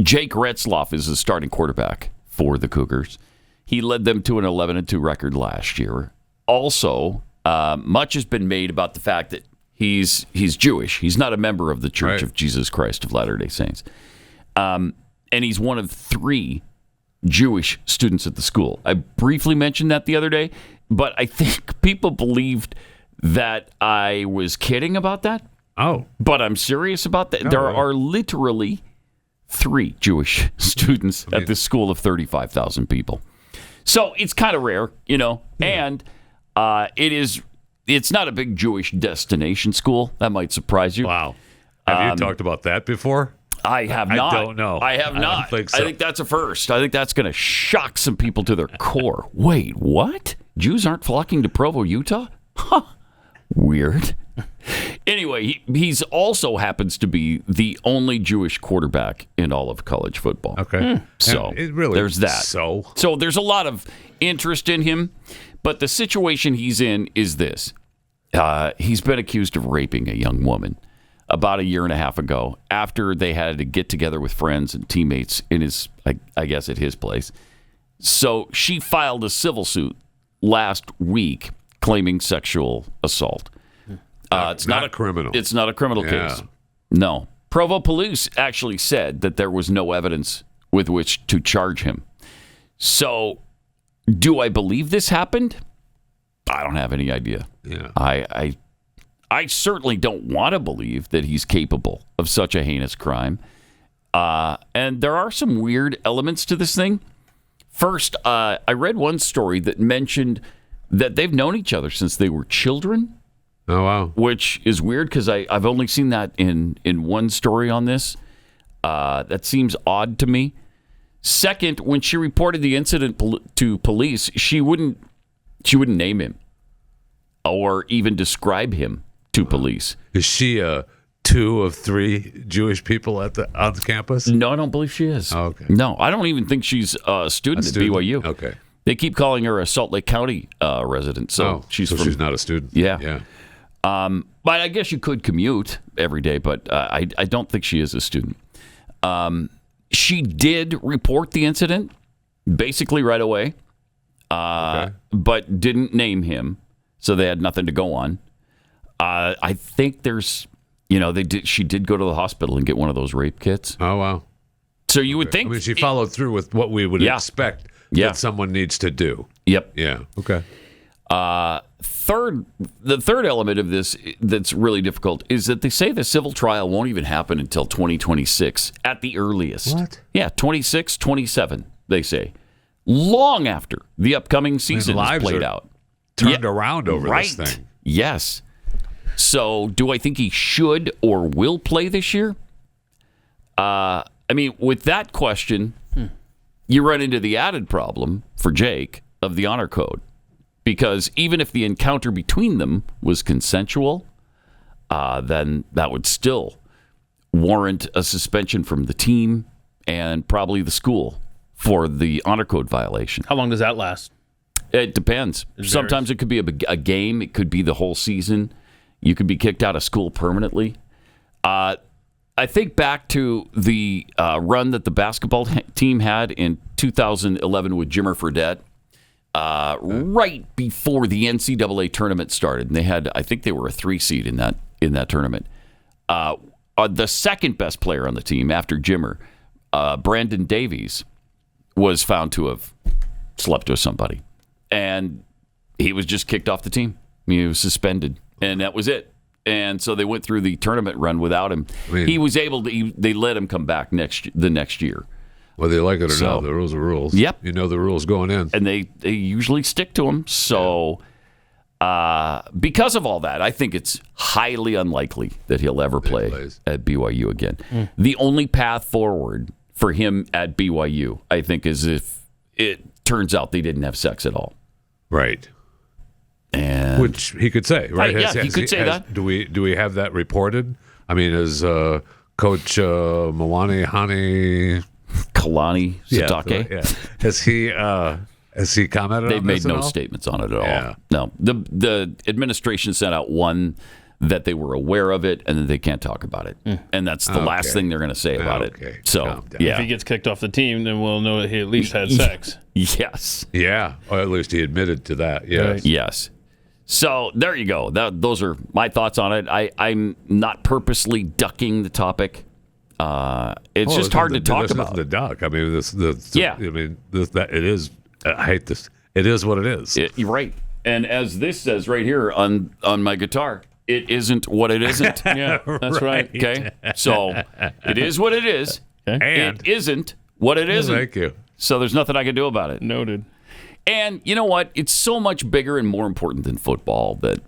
Jake Retzlaff is the starting quarterback for the Cougars. He led them to an 11-2 record last year. Also, much has been made about the fact that he's Jewish. He's not a member of the Church of Jesus Christ of Latter-day Saints. And he's one of 3 Jewish students at the school. I briefly mentioned that the other day, but I think people believed that I was kidding about that. Oh. But I'm serious about that. There are literally 3 Jewish students at this school of 35,000 people. So it's kind of rare, and it's not a big Jewish destination school. That might surprise you. Wow. Have you talked about that before? I have not. I don't know. I have not. I don't think so. I think that's a first. I think that's going to shock some people to their core. Wait, what? Jews aren't flocking to Provo, Utah? Huh. Weird. Anyway, he's also happens to be the only Jewish quarterback in all of college football. Okay. So there's that. So there's a lot of interest in him, but the situation he's in is this. He's been accused of raping a young woman about a year and a half ago after they had to get together with friends and teammates in his, I guess, at his place. So she filed a civil suit last week claiming sexual assault. It's not a criminal. It's not a criminal case. No. Provo police actually said that there was no evidence with which to charge him. So, do I believe this happened? I don't have any idea. Yeah. I certainly don't want to believe that he's capable of such a heinous crime. And there are some weird elements to this thing. First, I read one story that mentioned that they've known each other since they were children. Oh, wow. Which is weird because I've only seen that in one story on this. That seems odd to me. Second, when she reported the incident to police, she wouldn't name him or even describe him to police. Is she 2 of 3 Jewish people on the campus? No, I don't believe she is. Oh, okay. No, I don't even think she's a student at BYU. Okay. They keep calling her a Salt Lake County resident, so she's not a student. Yeah. But I guess you could commute every day, but I don't think she is a student. She did report the incident basically right away, but didn't name him, so they had nothing to go on. I think there's, she did go to the hospital and get one of those rape kits. Oh, wow. So you would think. I mean, she followed through with what we would expect that someone needs to do. Yep. Yeah. Okay. The third element of this that's really difficult is that they say the civil trial won't even happen until 2026 at the earliest. What? Yeah, 26, 27, they say. Long after the upcoming season is played out. Turned around over this thing. Yes. So do I think he should or will play this year? With that question, you run into the added problem for Jake of the honor code. Because even if the encounter between them was consensual, then that would still warrant a suspension from the team and probably the school for the honor code violation. How long does that last? It depends. Sometimes it could be a game. It could be the whole season. You could be kicked out of school permanently. I think back to the run that the basketball team had in 2011 with Jimmer Fredette. Right before the NCAA tournament started, and I think they were a 3 seed in that tournament. The second best player on the team after Jimmer, Brandon Davies, was found to have slept with somebody, and he was just kicked off the team. He was suspended, and that was it. And so they went through the tournament run without him. He was able to. They let him come back the next year. Whether they like it or not, the rules are rules. Yep. You know the rules going in. And they usually stick to them. So because of all that, I think it's highly unlikely that he'll ever play at BYU again. The only path forward for him at BYU, I think, is if it turns out they didn't have sex at all. Right. And which he could say, right? He could say that. Do we have that reported? I mean, is Coach Mwani Hani... Kalani Sitake. Has he commented They've on made this no at all? statements on it at all. Yeah. No. The administration sent out one that they were aware of it and that they can't talk about it. And that's the last thing they're going to say about it. So, If he gets kicked off the team, then we'll know that he at least had sex. Yes. Yeah, or at least he admitted to that. Yes. Right. Yes. So there you go. Those are my thoughts on it. I'm not purposely ducking the topic. It's just hard to talk about. There's nothing to duck. I mean, it is. I hate this. It is what it is. You're right. And as this says right here on my guitar, it isn't what it isn't. Yeah, that's right. Okay. So it is what it is. Okay. And it isn't what it isn't. thank you. So there's nothing I can do about it. Noted. And you know what? It's so much bigger and more important than football that,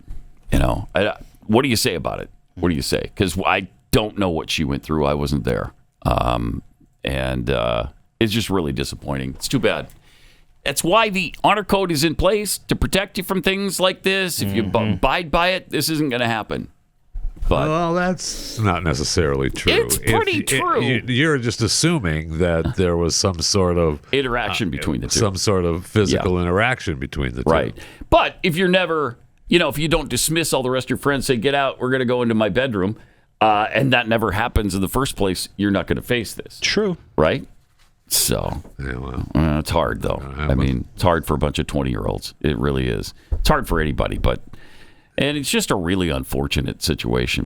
what do you say about it? What do you say? Because I don't know what she went through. I wasn't there. And it's just really disappointing. It's too bad. That's why the honor code is in place to protect you from things like this. If you abide by it, this isn't going to happen. But Well, that's not necessarily true. It's pretty true. You're just assuming that there was some sort of interaction between the two. some sort of physical interaction between the two. Right. But if you're never, if you don't dismiss all the rest of your friends, say, get out, we're going to go into my bedroom, and that never happens in the first place, you're not going to face this. True. Right? So, Yeah, well, it's hard, though. I mean, it's hard for a bunch of 20-year-olds. It really is. It's hard for anybody, and it's just a really unfortunate situation.